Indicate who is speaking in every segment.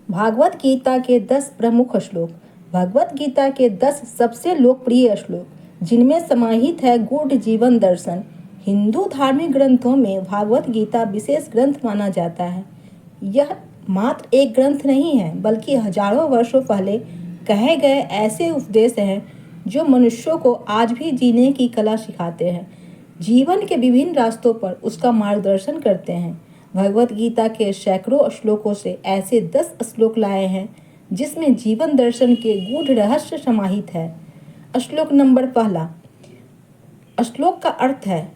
Speaker 1: भागवत गीता के 10 प्रमुख श्लोक। भगवत गीता के 10 सबसे लोकप्रिय श्लोक जिनमें समाहित है गूढ़ जीवन दर्शन। हिंदू धार्मिक ग्रंथों में भागवत गीता विशेष ग्रंथ माना जाता है। यह मात्र एक ग्रंथ नहीं है बल्कि हजारों वर्षों पहले कहे गए ऐसे उपदेश हैं जो मनुष्यों को आज भी जीने की कला सिखाते हैं, जीवन के विभिन्न रास्तों पर उसका मार्गदर्शन करते हैं। भगवत गीता के सैकड़ों श्लोकों से ऐसे 10 श्लोक लाए हैं जिसमें जीवन दर्शन के गूढ़ रहस्य समाहित है। श्लोक नंबर पहला। श्लोक का अर्थ है,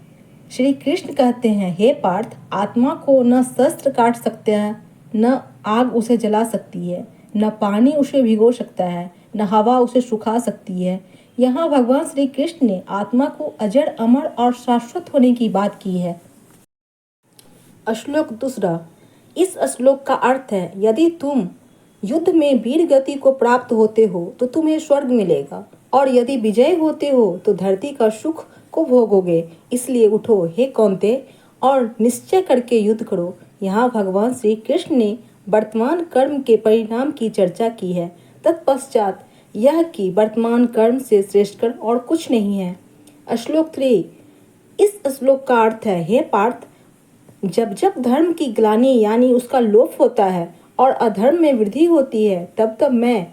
Speaker 1: श्री कृष्ण कहते हैं, हे पार्थ, आत्मा को न शस्त्र काट सकते हैं, न आग उसे जला सकती है, न पानी उसे भिगो सकता है, न हवा उसे सुखा सकती है। यहाँ भगवान श्री कृष्ण ने आत्मा को अजर, अमर और शाश्वत होने की बात की है। श्लोक दूसरा। इस श्लोक का अर्थ है, यदि तुम युद्ध में वीर गति को प्राप्त होते हो तो तुम्हें स्वर्ग मिलेगा, और यदि विजय होते हो तो धरती का सुख को भोगोगे। इसलिए उठो हे कौन्तेय, और निश्चय करके युद्ध करो। यहाँ भगवान श्री कृष्ण ने वर्तमान कर्म के परिणाम की चर्चा की है। तत्पश्चात यह कि वर्तमान कर्म से श्रेष्ठ कर्म और कुछ नहीं है। श्लोक 3। इस श्लोक का अर्थ है, हे पार्थ, जब जब धर्म की ग्लानि यानी उसका लोप होता है और अधर्म में वृद्धि होती है, तब तब मैं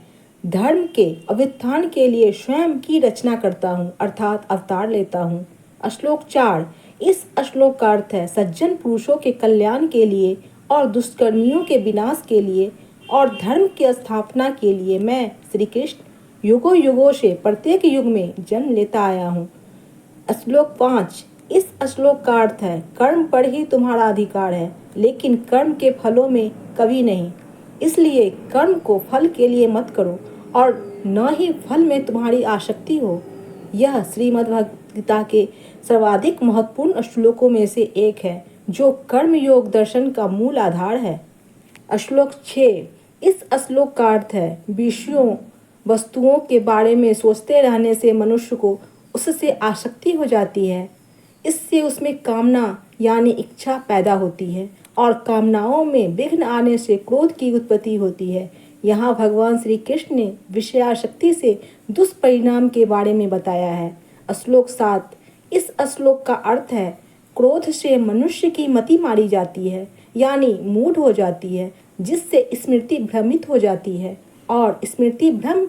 Speaker 1: धर्म के अभ्युत्थान के लिए स्वयं की रचना करता हूँ, अर्थात अवतार लेता हूँ। श्लोक 4। इस श्लोक का अर्थ है, सज्जन पुरुषों के कल्याण के लिए और दुष्कर्मियों के विनाश के लिए और धर्म की स्थापना के लिए मैं श्री कृष्ण युगों युगों से प्रत्येक युग में जन्म लेता आया हूँ। श्लोक 5। इस श्लोक का अर्थ है, कर्म पर ही तुम्हारा अधिकार है, लेकिन कर्म के फलों में कभी नहीं। इसलिए कर्म को फल के लिए मत करो और न ही फल में तुम्हारी आसक्ति हो। यह श्रीमद् भगवद गीता के सर्वाधिक महत्वपूर्ण श्लोकों में से एक है, जो कर्म योग दर्शन का मूल आधार है। श्लोक 6। इस श्लोक का अर्थ है, विषयों वस्तुओं के बारे में सोचते रहने से मनुष्य को उससे आसक्ति हो जाती है। इससे उसमें कामना यानी इच्छा पैदा होती है और कामनाओं में विघ्न आने से क्रोध की उत्पत्ति होती है। यहाँ भगवान श्री कृष्ण ने विषयासक्ति से दुष्परिणाम के बारे में बताया है। श्लोक 7। इस श्लोक का अर्थ है, क्रोध से मनुष्य की मति मारी जाती है यानी मूढ़ हो जाती है, जिससे स्मृति भ्रमित हो जाती है, और स्मृति भ्रम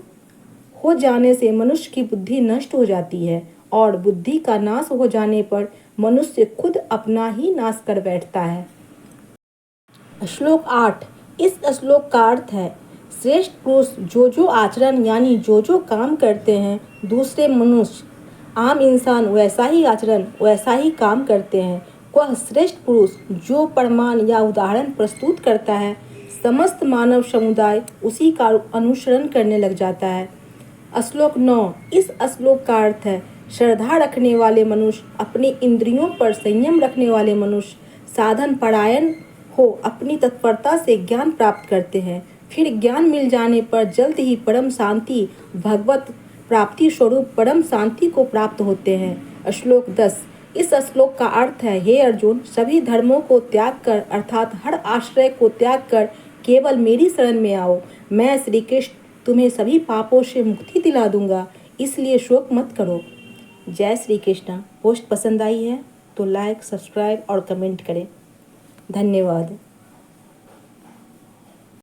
Speaker 1: हो जाने से मनुष्य की बुद्धि नष्ट हो जाती है, और बुद्धि का नाश हो जाने पर मनुष्य खुद अपना ही नाश कर बैठता है। श्लोक 8। इस श्लोक का अर्थ है, श्रेष्ठ पुरुष जो आचरण यानी जो काम करते हैं, दूसरे मनुष्य आम इंसान वैसा ही आचरण वैसा ही काम करते हैं। वह श्रेष्ठ पुरुष जो प्रमाण या उदाहरण प्रस्तुत करता है, समस्त मानव समुदाय उसी का अनुसरण करने लग जाता है। श्लोक 9। इस श्लोक का अर्थ है, श्रद्धा रखने वाले मनुष्य, अपनी इंद्रियों पर संयम रखने वाले मनुष्य, साधन परायण हो अपनी तत्परता से ज्ञान प्राप्त करते हैं। फिर ज्ञान मिल जाने पर जल्द ही परम शांति, भगवत प्राप्ति स्वरूप परम शांति को प्राप्त होते हैं। श्लोक 10। इस श्लोक का अर्थ है, हे अर्जुन, सभी धर्मों को त्याग कर अर्थात हर आश्रय को त्याग कर केवल मेरी शरण में आओ। मैं श्री कृष्ण तुम्हें सभी पापों से मुक्ति दिला दूंगा, इसलिए शोक मत करो। जय श्री कृष्ण। पोस्ट पसंद आई है तो लाइक, सब्सक्राइब और कमेंट करें। धन्यवाद।